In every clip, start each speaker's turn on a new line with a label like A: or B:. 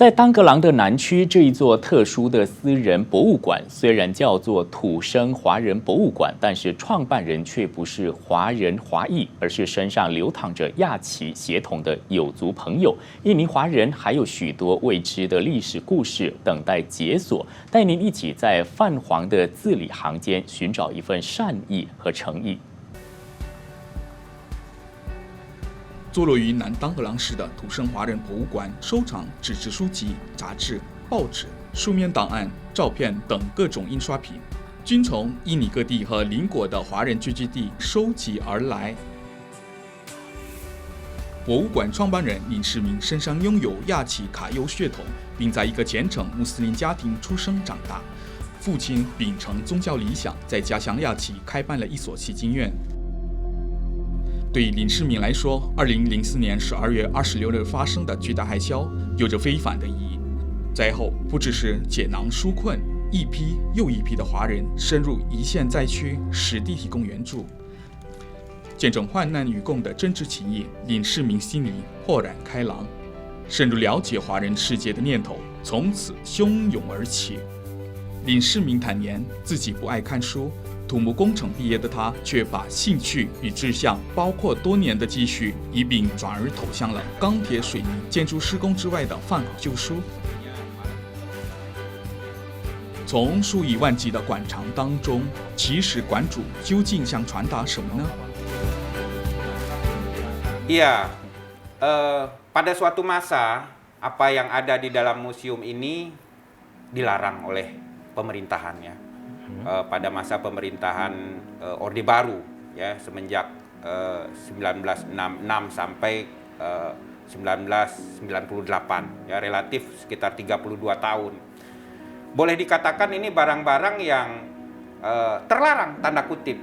A: 在当格朗的南区，这一座特殊的私人博物馆，虽然叫做土生华人博物馆，但是创办人却不是华人华裔，而是身上流淌着亚旗血统的有族朋友。一名华人，还有许多未知的历史故事等待解锁。带您一起在泛黄的字里行间寻找一份善意和诚意。
B: 坐落于南当格朗市的土生华人博物馆，收藏纸质书籍、杂志、报纸、书面档案、照片等各种印刷品，均从印尼各地和邻国的华人聚居地收集而来。博物馆创办人林世明身上拥有亚旗卡尤血统，并在一个虔诚穆斯林家庭出生长大。父亲秉承宗教理想，在家乡亚旗开办了一所祈经院。对林世明来说，2004年12月26日发生的巨大海啸有着非凡的意义。灾后不只是解囊纾困，一批又一批的华人深入一线灾区，实地提供援助，见证患难与共的真挚情谊。林世明心里豁然开朗，深入了解华人世界的念头从此汹涌而起。林世明坦言自己不爱看书，土木工程毕业的他，却把兴趣与志向，包括多年的积蓄，一并转而投向了钢铁、水泥、建筑施工之外的贩好旧书。从数以万计的馆藏当中，其实馆主究竟想传达什么呢？
C: Iya, pada suatu masa, apa yang ada di dalam museum ini dilarang oleh pemerintahannya. Pada masa pemerintahan Orde Baru, ya, semenjak 1966 sampai 1998, ya, relatif sekitar 32 tahun. Boleh dikatakan ini barang-barang yang terlarang, tanda kutip.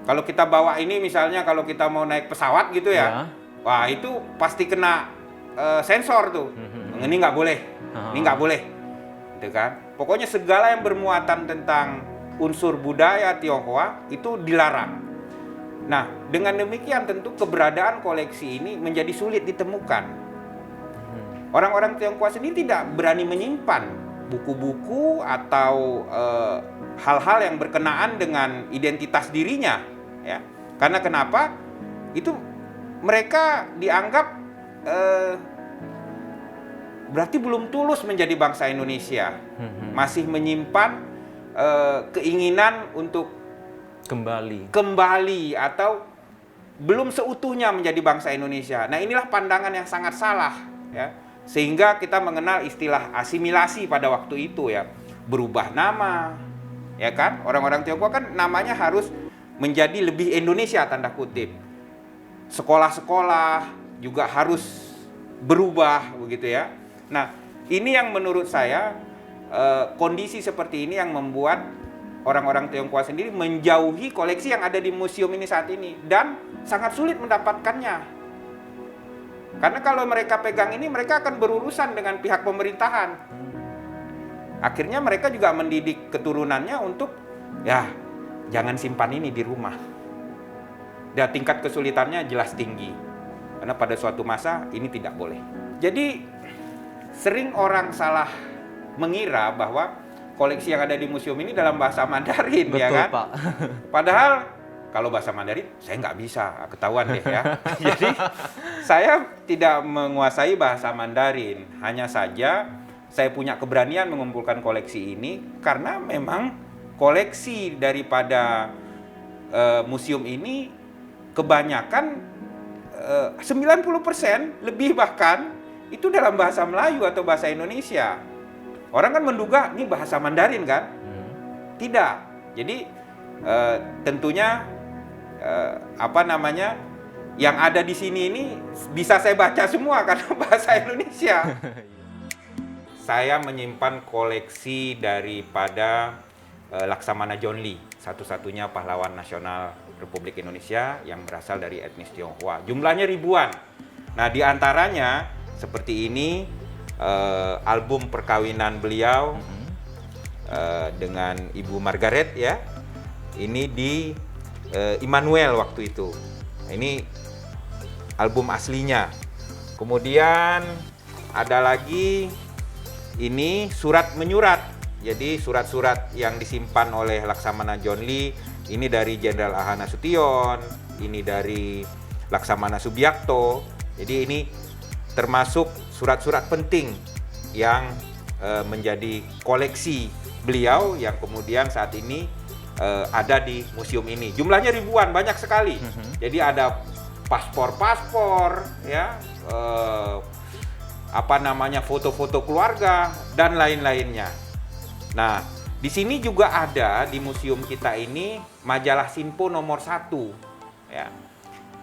C: Kalau kita bawa ini misalnya kalau kita mau naik pesawat gitu ya. Wah, itu pasti kena sensor tuh. Ini nggak boleh, ini nggak boleh, gitu kan? Pokoknya segala yang bermuatan tentang unsur budaya Tionghoa itu dilarang. Nah, dengan demikian tentu keberadaan koleksi ini menjadi sulit ditemukan. Orang-orang Tionghoa sendiri tidak berani menyimpan buku-buku atau hal-hal yang berkenaan dengan identitas dirinya, ya. Karena kenapa? Itu mereka dianggap berarti belum tulus menjadi bangsa Indonesia, masih menyimpan keinginan untuk kembali atau belum seutuhnya menjadi bangsa Indonesia. Nah, inilah pandangan yang sangat salah, ya, sehingga kita mengenal istilah asimilasi pada waktu itu, ya, berubah nama, ya kan? Orang-orang Tionghoa kan namanya harus menjadi lebih Indonesia, tanda kutip. Sekolah-sekolah juga harus berubah, begitu ya. Nah, ini yang menurut saya kondisi seperti ini yang membuat orang-orang Tionghoa sendiri menjauhi koleksi yang ada di museum ini saat ini dan sangat sulit mendapatkannya. Karena kalau mereka pegang ini, mereka akan berurusan dengan pihak pemerintahan. Akhirnya mereka juga mendidik keturunannya untuk, ya, jangan simpan ini di rumah. Dan tingkat kesulitannya jelas tinggi. Karena pada suatu masa ini tidak boleh. Jadi sering orang salah mengira bahwa koleksi yang ada di museum ini dalam bahasa Mandarin. Betul, ya kan? Pak. Padahal kalau bahasa Mandarin saya nggak bisa, ketahuan deh ya. Jadi saya tidak menguasai bahasa Mandarin. Hanya saja saya punya keberanian mengumpulkan koleksi ini karena memang koleksi daripada museum ini kebanyakan 90% lebih bahkan itu dalam bahasa Melayu atau bahasa Indonesia. Orang kan menduga ini bahasa Mandarin kan? Tidak. Jadi tentunya yang ada di sini ini bisa saya baca semua karena bahasa Indonesia. Saya menyimpan koleksi daripada Laksamana John Lee, satu-satunya pahlawan nasional Republik Indonesia yang berasal dari etnis Tionghoa. Jumlahnya ribuan. Nah, di antaranya seperti ini album perkawinan beliau dengan Ibu Margaret, ya. Ini di Immanuel waktu itu. Ini album aslinya. Kemudian ada lagi ini surat menyurat. Jadi surat-surat yang disimpan oleh Laksamana John Lee ini dari Jenderal A.H. Nasution, ini dari Laksamana Subiakto. Jadi ini termasuk surat-surat penting yang menjadi koleksi beliau yang kemudian saat ini ada di museum ini. Jumlahnya ribuan, banyak sekali. Jadi ada paspor-paspor, ya, foto-foto keluarga dan lain-lainnya. Nah, di sini juga ada di museum kita ini majalah Sinpo nomor 1, ya,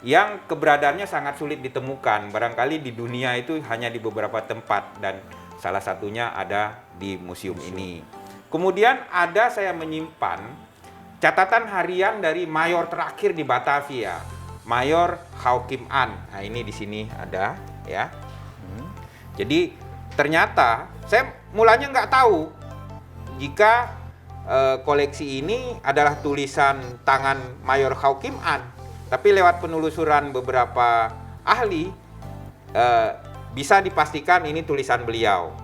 C: yang keberadaannya sangat sulit ditemukan. Barangkali di dunia itu hanya di beberapa tempat dan salah satunya ada di museum ini. Kemudian ada saya menyimpan catatan harian dari mayor terakhir di Batavia, Mayor Hau Kim An. Nah, ini di sini ada, ya. Jadi ternyata saya mulanya nggak tahu jika koleksi ini adalah tulisan tangan Mayor Hau Kim An. Tapi lewat penelusuran beberapa ahli bisa dipastikan ini tulisan beliau.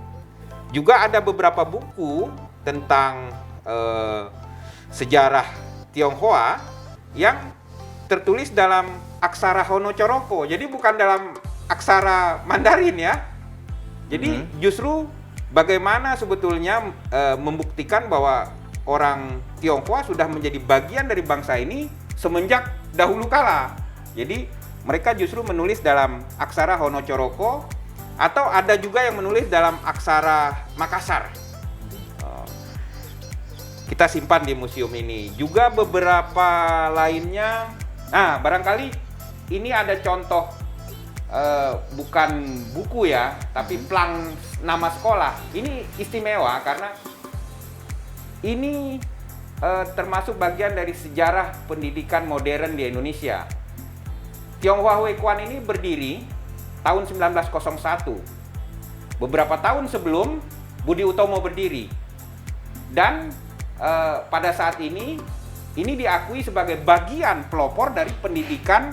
C: Juga ada beberapa buku tentang sejarah Tionghoa yang tertulis dalam aksara Hono-Choroko. Jadi bukan dalam aksara Mandarin, ya. Jadi justru bagaimana sebetulnya membuktikan bahwa orang Tionghoa sudah menjadi bagian dari bangsa ini semenjak dahulu kala. Jadi mereka justru menulis dalam aksara Hono-Choroko atau ada juga yang menulis dalam aksara Makassar. Kita simpan di museum ini. Juga beberapa lainnya. Nah, barangkali ini ada contoh bukan buku, ya, tapi plang nama sekolah. Ini istimewa karena ini termasuk bagian dari sejarah pendidikan modern di Indonesia. Tionghoa Hui Kuan ini berdiri tahun 1901. Beberapa tahun sebelum Budi Utomo berdiri. Dan pada saat ini diakui sebagai bagian pelopor dari pendidikan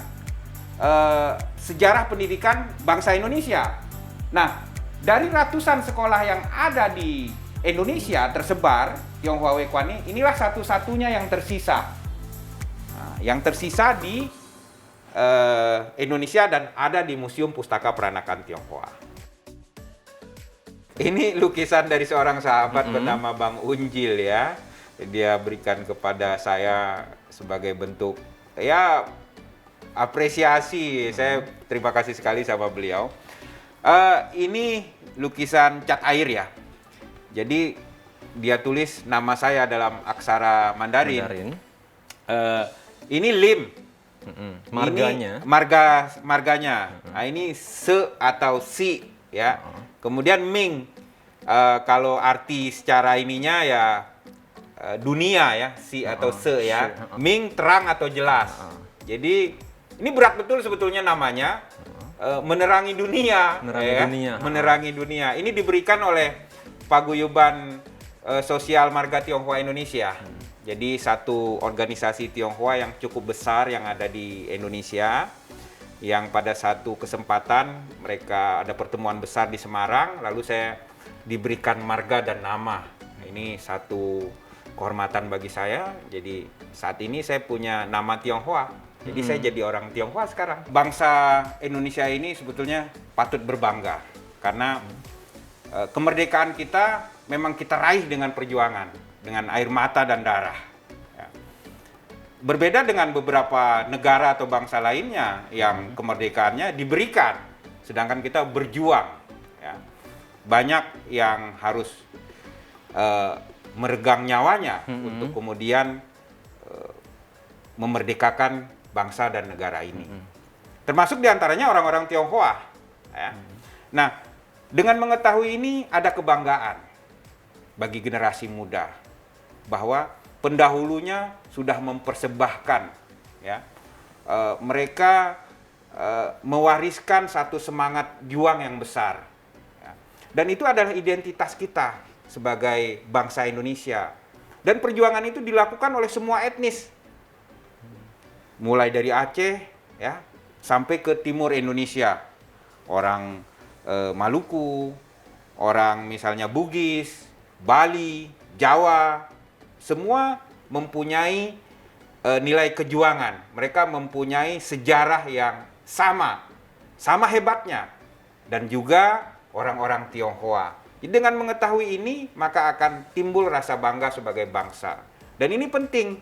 C: sejarah pendidikan bangsa Indonesia. Nah, dari ratusan sekolah yang ada di Indonesia tersebar, Tionghoa Hui Kuan inilah satu-satunya yang tersisa. Nah, yang tersisa di Indonesia dan ada di Museum Pustaka Peranakan Tionghoa. Ini lukisan dari seorang sahabat bernama Bang Unjil, ya. Dia berikan kepada saya sebagai bentuk, ya, apresiasi. Saya terima kasih sekali sama beliau. Ini lukisan cat air, ya. Jadi dia tulis nama saya dalam aksara Mandarin. Ini Lim.
D: Marganya.
C: Ini marganya. Nah, ini Se atau Si, ya. Kemudian Ming. Kalau arti secara ininya, ya, dunia, ya, Si atau Se, ya. Ming terang atau jelas. Jadi ini berat betul sebetulnya namanya. Menerangi dunia. Menerangi dunia. Ini diberikan oleh Paguyuban Sosial Marga Tionghoa Indonesia. Jadi satu organisasi Tionghoa yang cukup besar yang ada di Indonesia, yang pada satu kesempatan mereka ada pertemuan besar di Semarang, lalu saya diberikan marga dan nama. Ini satu kehormatan bagi saya. Jadi saat ini saya punya nama Tionghoa. Jadi saya jadi orang Tionghoa sekarang. Bangsa Indonesia ini sebetulnya patut berbangga karena kemerdekaan kita memang kita raih dengan perjuangan, dengan air mata dan darah. Ya. Berbeda dengan beberapa negara atau bangsa lainnya yang kemerdekaannya diberikan, sedangkan kita berjuang. Ya. Banyak yang harus meregang nyawanya untuk kemudian memerdekakan bangsa dan negara ini. Termasuk diantaranya orang-orang Tionghoa. Ya. Nah, dengan mengetahui ini ada kebanggaan bagi generasi muda bahwa pendahulunya sudah mempersembahkan, ya, mereka mewariskan satu semangat juang yang besar, ya. Dan itu adalah identitas kita sebagai bangsa Indonesia. Dan perjuangan itu dilakukan oleh semua etnis, mulai dari Aceh, ya, sampai ke timur Indonesia, orang Maluku, orang misalnya Bugis, Bali, Jawa, semua mempunyai nilai kejuangan. Mereka mempunyai sejarah yang sama hebatnya. Dan juga orang-orang Tionghoa. Dengan mengetahui ini, maka akan timbul rasa bangga sebagai bangsa. Dan ini penting.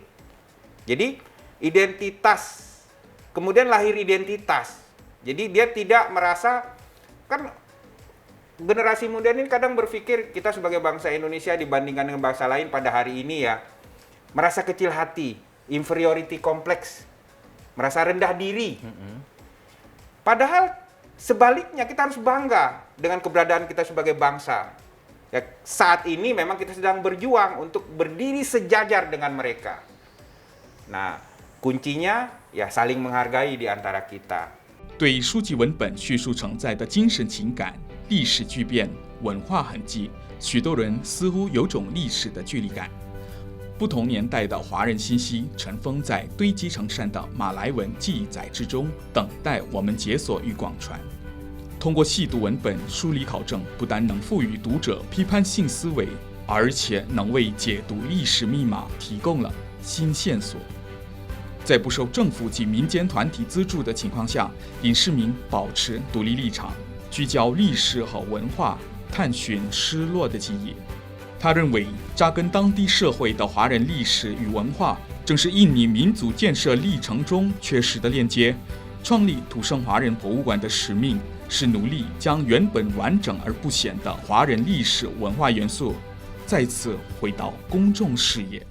C: Jadi, identitas, kemudian lahir identitas. Jadi, dia tidak merasa, kan generasi muda ini kadang berpikir kita sebagai bangsa Indonesia dibandingkan dengan bangsa lain pada hari ini ya, merasa kecil hati, inferiority complex, merasa rendah diri. Padahal sebaliknya kita harus bangga dengan keberadaan kita sebagai bangsa. Ya, saat ini memang kita sedang berjuang untuk berdiri sejajar dengan mereka. Nah, kuncinya ya saling menghargai di antara kita.
B: 对书籍文本叙述承载的精神情感、历史巨变、文化痕迹，许多人似乎有种历史的距离感。不同年代的华人信息尘封在堆积成山的马来文记载之中，等待我们解锁与广传。通过细读文本、梳理考证，不但能赋予读者批判性思维，而且能为解读历史密码提供了新线索。在不受政府及民间团体资助的情况下，尹世明保持独立立场，聚焦历史和文化，探寻失落的记忆。他认为，扎根当地社会的华人历史与文化，正是印尼民族建设历程中缺失的链接。创立土生华人博物馆的使命，是努力将原本完整而不显的华人历史文化元素，再次回到公众视野。